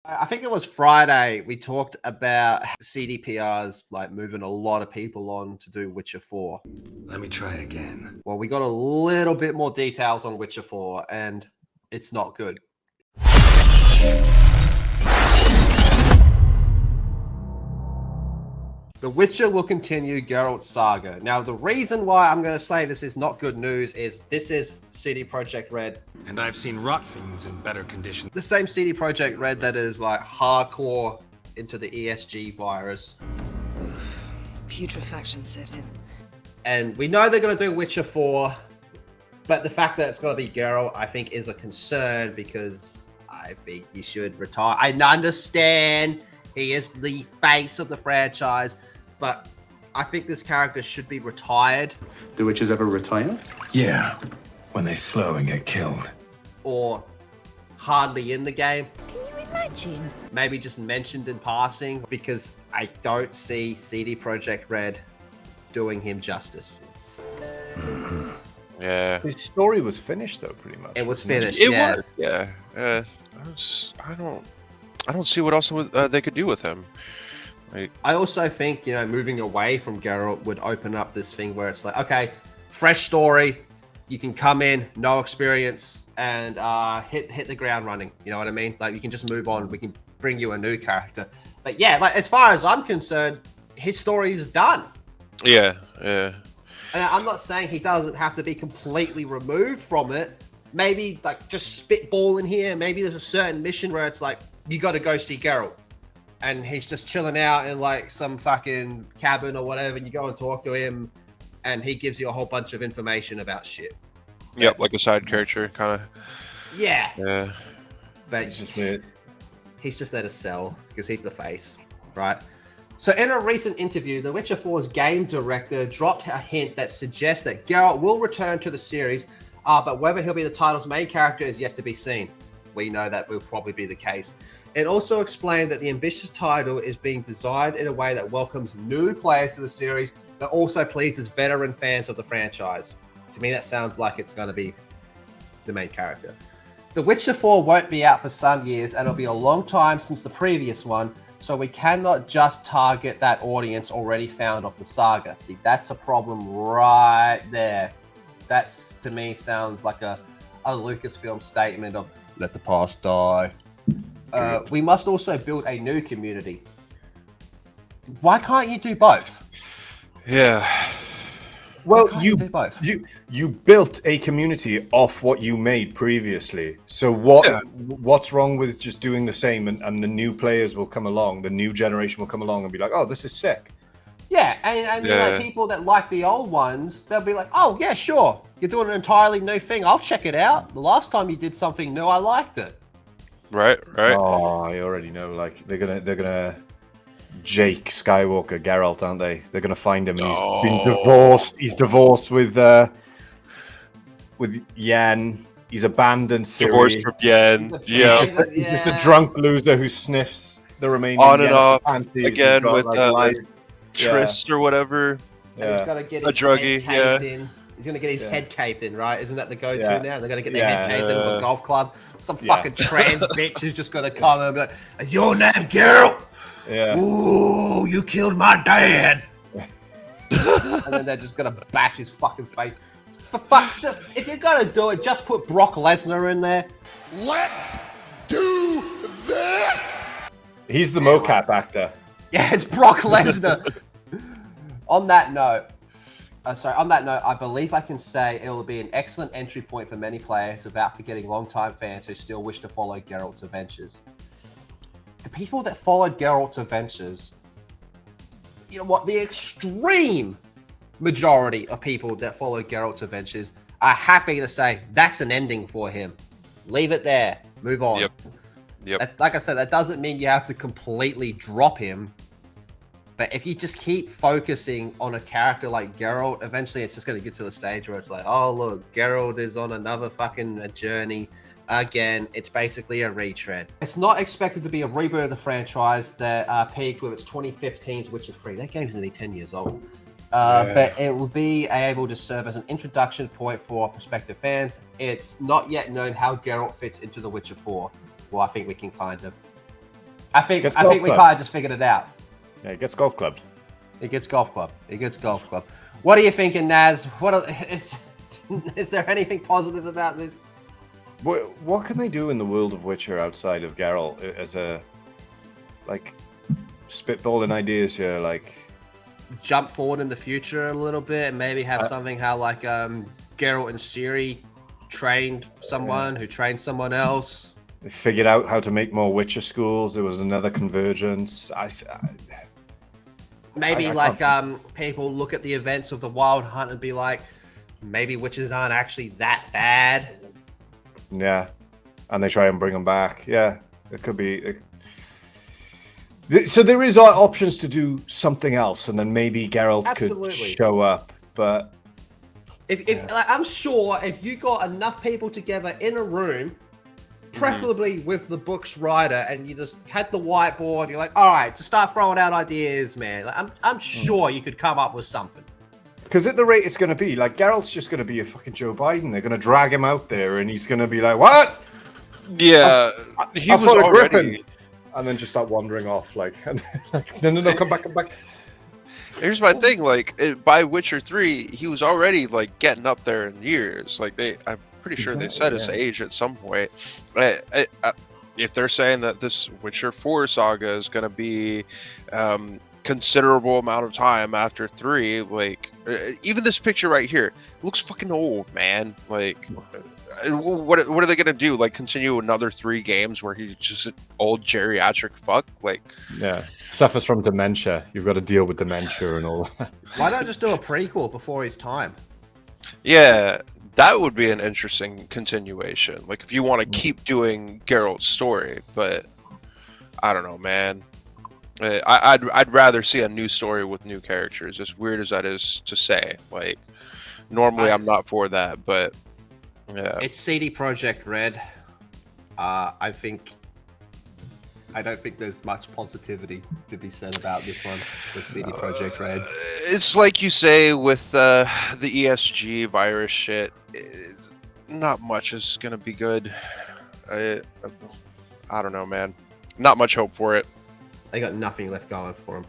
I think it was Friday. We talked about CDPR's like moving a lot of people on to do Witcher 4. Let me try again. Well, we got a little bit more details on Witcher 4, and it's not good. The Witcher will continue Geralt's saga. Now, the reason why I'm going to say this is not good news is this is CD Projekt Red. And I've seen rot fiends in better condition. The same CD Projekt Red that is like hardcore into the ESG virus. Oof. Putrefaction set in. And we know they're going to do Witcher 4, but the fact that it's going to be Geralt, I think, is a concern because I think he should retire. I understand he is the face of the franchise, but I think this character should be retired. Do witches ever retire? Yeah, when they slow and get killed. Or hardly in the game. Can you imagine? Maybe just mentioned in passing, because I don't see CD Projekt Red doing him justice. Mm-hmm. Yeah. His story was finished, though, pretty much. It was finished, It yeah. was, yeah. I don't see what else they could do with him. Like, I also think, moving away from Geralt would open up this thing where it's like, okay, fresh story, you can come in, no experience, and hit the ground running. You know what I mean? Like, you can just move on. We can bring you a new character. But yeah, like as far as I'm concerned, his story is done. yeah. And I'm not saying he doesn't have to be completely removed from it. Maybe like just spitballing here. Maybe there's a certain mission where it's like, you got to go see Geralt. And he's just chilling out in like some fucking cabin or whatever. And you go and talk to him and he gives you a whole bunch of information about shit. Yep, like a side character, kind of. Yeah. Yeah. But He's just there. he's just there to sell because he's the face, right? So in a recent interview, The Witcher 4's game director dropped a hint that suggests that Geralt will return to the series, but whether he'll be the title's main character is yet to be seen. We know that will probably be the case. It also explained that the ambitious title is being designed in a way that welcomes new players to the series, but also pleases veteran fans of the franchise. To me, that sounds like it's going to be the main character. The Witcher 4 won't be out for some years, and it'll be a long time since the previous one, so we cannot just target that audience already found off the saga. See, that's a problem right there. That's, to me, sounds like a Lucasfilm statement of, let the past die. We must also build a new community. Why can't you do both? Yeah. Well, you do both. you built a community off what you made previously. So what's wrong with just doing the same and the new players will come along, the new generation will come along and be like, oh, this is sick. Yeah, and like people that like the old ones, they'll be like, oh, yeah, sure. You're doing an entirely new thing. I'll check it out. The last time you did something new, I liked it. Right. Oh, I already know. Like they're gonna Jake Skywalker Geralt, aren't they? They're gonna find him. And he's been divorced. He's divorced with Yen. He's abandoned Ciri. Divorced from Yen. Yeah. He's just a drunk loser who sniffs the remaining On and Yen off panties again got, with like, Tris or whatever. And he's got to get A his druggie, head caved in. He's going to get his head caved in, right? Isn't that the go-to now? They're going to get their head caved in with a golf club. Some fucking trans bitch who's just going to come and be like, is your name Geralt? Yeah. Ooh, you killed my dad. And then they're just going to bash his fucking face. For fuck, just, if you're going to do it, just put Brock Lesnar in there. Let's do this! He's the mocap actor. Yeah, it's Brock Lesnar. On that note, I believe I can say it will be an excellent entry point for many players without forgetting longtime fans who still wish to follow Geralt's adventures. The people that followed Geralt's adventures, you know what, the extreme majority of people that follow Geralt's adventures are happy to say that's an ending for him. Leave it there. Move on. Yep. Like I said, that doesn't mean you have to completely drop him. But if you just keep focusing on a character like Geralt, eventually it's just going to get to the stage where it's like, oh, look, Geralt is on another fucking journey. Again, it's basically a retread. It's not expected to be a reboot of the franchise that peaked with its 2015's Witcher 3. That game's nearly 10 years old. But it will be able to serve as an introduction point for prospective fans. It's not yet known how Geralt fits into The Witcher 4. Well, I think we can kind of I think Gets we golf club. kind of just figured it out. Yeah, it gets golf clubbed. It gets golf club. It gets golf club. What are you thinking, Naz? Is there anything positive about this? What can they do in the world of Witcher outside of Geralt as a like spitballing ideas here? Like Jump forward in the future a little bit and maybe have something how like Geralt and Ciri trained someone who trained someone else. they figured out how to make more Witcher schools. There was another convergence. Maybe I like can't- people look at the events of the Wild Hunt and be like, maybe witches aren't actually that bad. Yeah, and they try and bring them back. Yeah, it could be. So there is options to do something else, and then maybe Geralt Absolutely. could show up. But If like, I'm sure if you got enough people together in a room, preferably with the book's writer, and you just had the whiteboard, you're like, all right, to start throwing out ideas, man. Like, I'm sure you could come up with something. because at the rate it's going to be, like Geralt's just going to be a fucking Joe Biden. They're going to drag him out there, and he's going to be like, "What? Yeah, he I was fought a already. griffin," and then just start wandering off. Like, no, come back. Here's my thing, like by Witcher 3, he was already like getting up there in years. Like I'm pretty sure they said his age at some point. If they're saying that this Witcher 4 saga is going to be considerable amount of time after 3, like even this picture right here looks fucking old, man. Like what are they going to do? Like continue another 3 games where he's just an old geriatric fuck? Like Yeah, suffers from dementia. You've got to deal with dementia and all that. Why not just do a prequel before his time? yeah, that would be an interesting continuation. Like if you want to keep doing Geralt's story, but I don't know, man. I'd rather see a new story with new characters. As weird as that is to say, like normally I'm not for that, but yeah, It's CD Projekt Red. I don't think there's much positivity to be said about this one with CD Projekt Red. it's like you say with the ESG virus shit. Not much is gonna be good. I don't know, man. Not much hope for it. They got nothing left going for them.